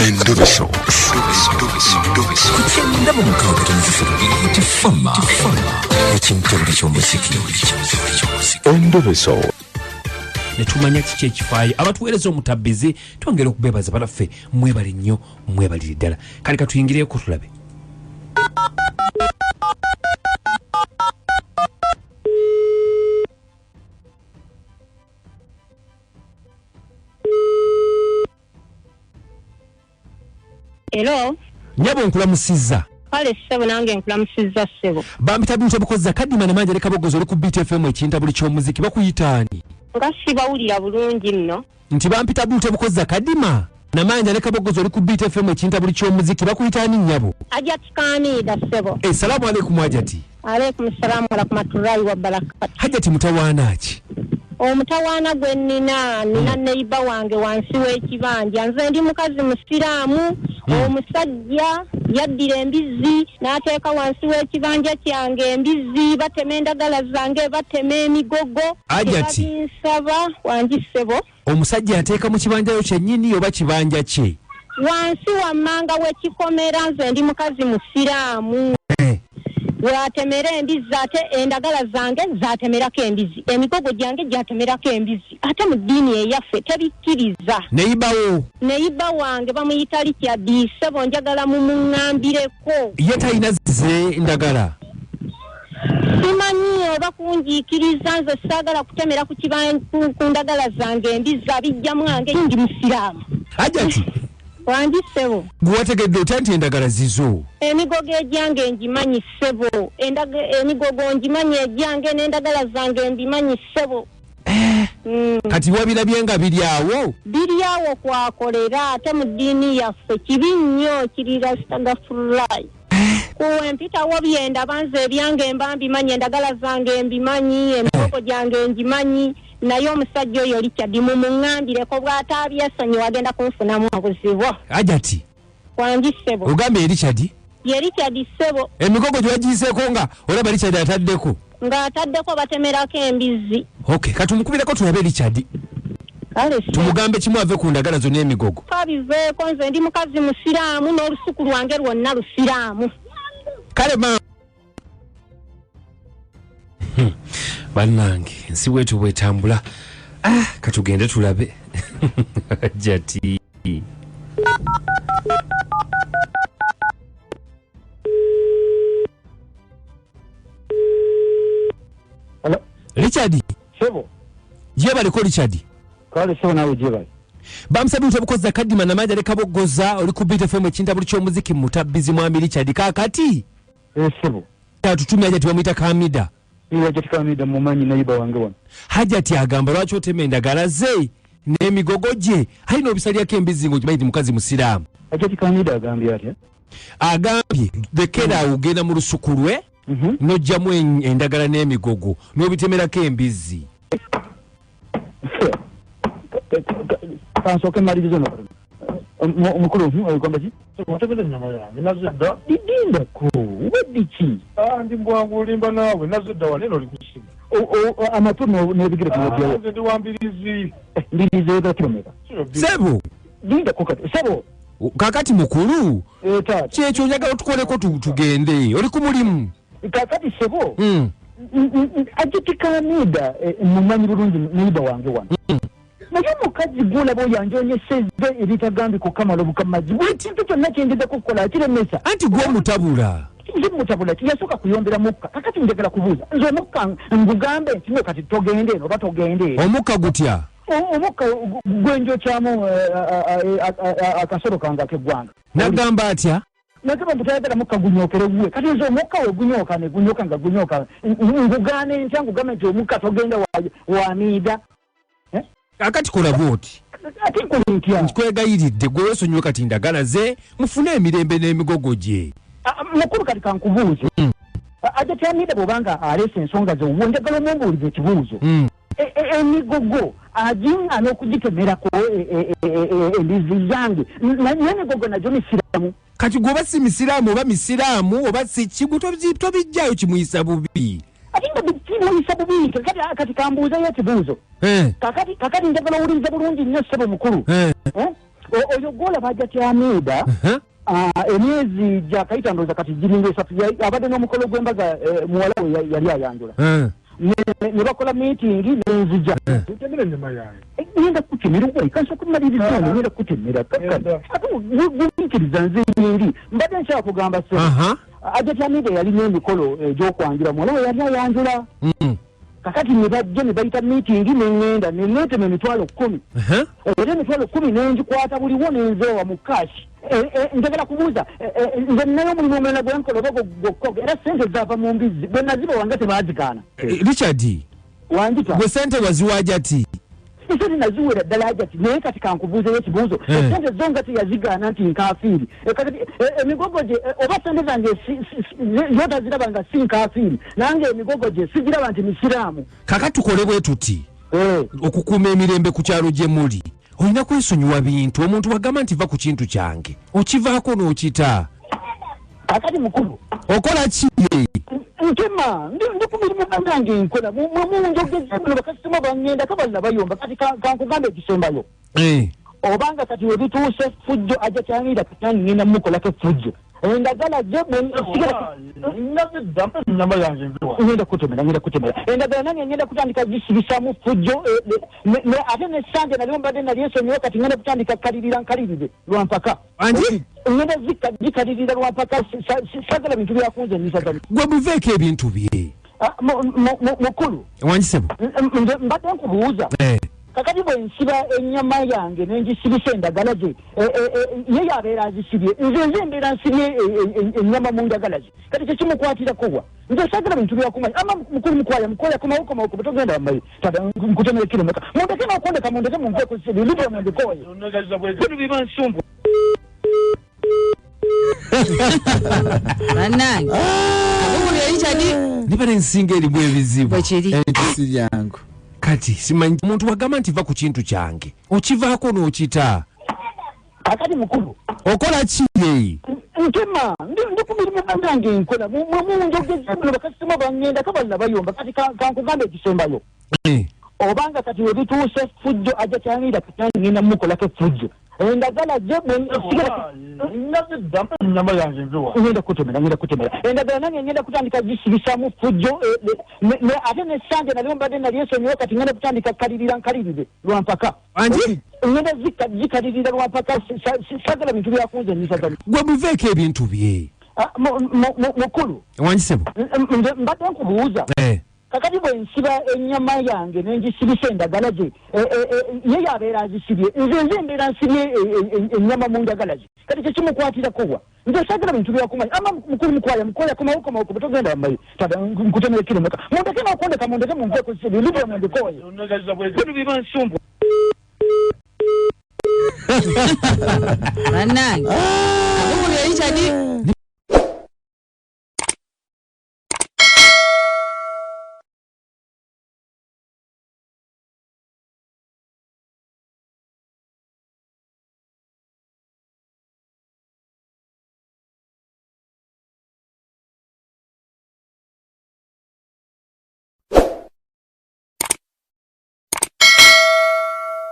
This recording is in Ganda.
Endobeso. Kugenda mu mukaaga tifama ekintu eky'omuziki. Endobeso. Netumanya kiki ekifaayo abatuweereza omutabbizi twongera okubeebaza banaffe mwebale nnyo mwebalire ddala kale katuyingireko tulabe. Hello. Nyabo nkulamusizza. Kale ssebo nange nkulamusizza ssebo. Bampita bintu bukozza kadima na manja lekabogozo oli ku BTFM ekintabuli ky'omuziki bakuyitaani. Nga sibawulira bulungi nno. Nti bampita bintu bukozza kadima na manja lekabogozo oli ku BTFM ekintabuli ky'omuziki bakuyitaani nyabo. Hajati Kamida ssebo. Assalamu alaikum Hajati. Alaikum salaam wa rahmatullahi wa barakatuh. Hajati mutawaana ki? Omutawaana gwe nina neiba wange wansi w'ekibanja nze ndi mukazi musiraamu omusajja yaddira embizzi n'ateeka wansi w'ekibanja kyange embizzi batema endagala zange batema emigogo Hajati nsaba wangisebo omusajja ateeka mu kibanja kyennyini oba kibanja kye wansi wammanga w'ekikomera nze ndi mukazi musiraamu watemera embizzi ate endagala zange zatemerako embizzi emigogo gyange gyatemerako embizzi ate mu ddiini eyaffe tebikkiriza. Neyiba wange bamuyita Lekyadi ssebo njagala mumuŋŋambireko. Ye talina ze ndagala. Simanyi oba kunjiikiriza nze saagala kutemera ku ndagala zange embizzi abijjamu wange ndi musiraamu. Hajati wangi ssebo gwategedde otya nti endagala zizo? Emigogo egyange ngimanyi ssebo emigogo ngimanyi egyange n'endagala zange mbimanyi ssebo. Kati wabirabye nga biri awo kwakolera ate mu ddiini yaffe kibi nnyo kirira stagafulai kuwempitawo byendaba nze ebyange mba mbimanyi endagala zange mbimanyi emigogo gyange ngimanyi naye omusajja oyo Lekyadi mumuŋŋambireko bw'atabyesonyi wagenda kunfunamu obuzibu. Hajati wangi ssebo ogambe Lekyadi? Ye Lekyadi ssebo emigogo gyewagiyiseeko nga olaba Lekyadi ataddeko? Ng'ataddeko batemerako embizzi. Okay katumukubireko tulabe Lekyadi. Kale tumugambe kimu ave ku ndagala zo n'emigogo. Kabiveeko nze ndi mukazi musiraamu n'olusuku lwange lwonna lusiraamu. Kale ma bannange nsi wetu bwetambula katugende tulabe. Hajati Lekyadi sebo jebaliko Lekyadi kale sebo nawe jebali bamusabye obukozza kadima na manja lekabogoza oli ku BTFM ekintabuli ky'omuziki mutabbizi mwami Lekyadi kakati sebo atutumye Hajati bamuyita Kamida. Hajati Kamida mumanyi neiba wange wano. Hajati agamba lwaki otema endagala ze n'emigogo gye alina obisalyako embizzi ng'okimanyi nti mukazi musiraamu. Hajati Kamida agambye atya? Agambye Lekerawo ugenda mu lusuku lwe n'oggyamu endagala n'emigogo n'obitemerako embizzi. Kansooke mmalirize no mukulu ogamba ki? Wategedde ennyama yange nazidda didindako weddi ki? Ndi mbwangu olimba naawe nazidda waneno oli kusiga amatu n'ebigere byobyayo ndi wambirizi mbirizi eda kilomita sebo dindako kati sebo kakati mukulu kyekyo njagala tukoleko tugende oli ku mulimu kakati sebo Hajati Kamida mumanyi bulungi neiba wange wano naye mukazi gwolaba oyanjonyesezze ebitagambi kukamala obukamaji buli kintu kyonna kyengezeko okukola akiremesa anti gw'omutabula mutabula yasooka kuyombera mukka kakati njagala kubuuza nze omukka ngugambe nti no kati togende eno oba togende omukka gutya omukka gwenjokyamu akasolo kange ak'eggwanga nagamba atya nagamba mutayagala mukka gunyokere wuwe kati nze omukka we gunyoka ne gunyoka nga gunyoka ngugaane ntya ngugambe nti omukka togenda wamiida akati kola bwoti ati nkolintya nkwegayiridde gwe weesonyiwe kati ndagala ze mufune emirembe n'emigogo gye mukulu kati kankubuuze Hajati Kamida bw'obanga aleese ensonga ze wuwe njagala omumbuuliza ekibuuzo emigogo agiŋŋaana okugitemerako embizzi zange n'emigogo nagyo misiraamu kati gwoba si misiraamu oba misiraamu oba si kigu tobijjayo kimuyisa bubi atinga bikimuyisa bubi kati kambuuzayo ekibuuzo kakati njagala owuliriza bulungi nnyo ssebo mukulu oyo gola bajja Amida emyezi gya kayita ndoza kati giringa 3 abadde n'omukolo gw'embaga muwala we yali ayanjula ne bakola meeting n'enzija tutemere nyama yaye ngenda kutemera gwe kanso kumaliriza ngenda kutemera gumiikiriza nze nyindi mbadde nkyala kugamba se ajja Amida yali n'emikolo egy'okwanjula muwala we yali ayanjula kakati ne bajja ne bayita meeting n'engenda ne neetema emitwalo 10 era emitwalo 10 n'engikwata buliwo n'enzeewa mu kashi njagala kubuuza nze nayo omulimu omulala gwenkola gwokoga era sente zaava mu Embizzi bwe naziba wange tebaazikaana Richard wangita gwe sente waziwaja ti sente naziwera ddala ajati naye kati kankubuuzeyo ekibuuzo sente zo nga teyazigaana nti nkaafiiri kati emigogo gye oba sente zange zotaziraba nga si nkaafiiri nange emigogo gye sigiraba nti musiraamu kakati tukole bwe tuti okukuuma emirembe ku kyalo gye muli olina kwesonyiwa bintu omuntu wagamba nti va ku kintu kyange okivaako n'okita kakati mukulu okola ki nkema ndi ku mirimu banange nkola munjogezebino bakasitoma bangenda kabalina bayomba kati kankugambe ekisembayo obanga kati webituuse fujjo ajja kyangenda kati ngenda mukolako fujjo endagala gye ngenda kutemera endagala nange ngenda kutandika gisibisaamu fujjo ate nesanje nalio mbadde nali ensonyiwo kati ngenda kutandika nkalirire lwampaka ngenda gikaririra lwampaka sagala bintu byakunze nisagala gwe muveeko ebintu bye mukulu wangisebo mbadde nkubuuza kakati bwe nsiba ennyama yange nengisibisa endagala gye ye yabeera azisibye nze mbeera nsibye ennyama mu ndagala gye kati kyekimukwatirako wa nze sagala bintu byakumanya ama mukulu mukwaya komawo togenda wambaye tada nkutemera kilomeka mundeke nokondeka mundeke munveeko ebintu mwendikoye bino biba nsumbu bannange abumuli Richard nibale nsinga erimu ebizibu bwekiri ekisi lyangu kati simanyi omuntu wagamba nti va ku kintu kyange okivaako n'okita akati mukulu okola ki nkema ndi ku mirimu banange nkola munjogezebino bakasitoma bangenda kabalina bayomba kati kankugambe ekisembayo obanga kati webituuse fujjo ajja kyangenda kati ngenda mukolako fujjo endagala gye ngenda kutemera endagala nange ngenda kutandika gisibisaamu fujjo ate nesanje nalio mbadde nali ensonyiwo kati ngenda kutandika nkalirire lwampaka ngenda gikaririra lwampaka sagala bintu byakunze nisagala gwe muveeko ebintu bye mukulu wangisebo mbadde nkubuuza kakati bwe nsiba ennyama yange nengisibisa endagala gye ye yabeera azisibye nze mbeera nsibye ennyama mu ndagala gye kati kyekimukwatirako wa nze sagala bintu byakumanya ama mukulu mukwaya komawo togenda wambaye tada nkutemera kilomeka mundeke nokondeka mundeke munveeko ebintu mwendikoye bino biba nsumbu bannange abumuli Richard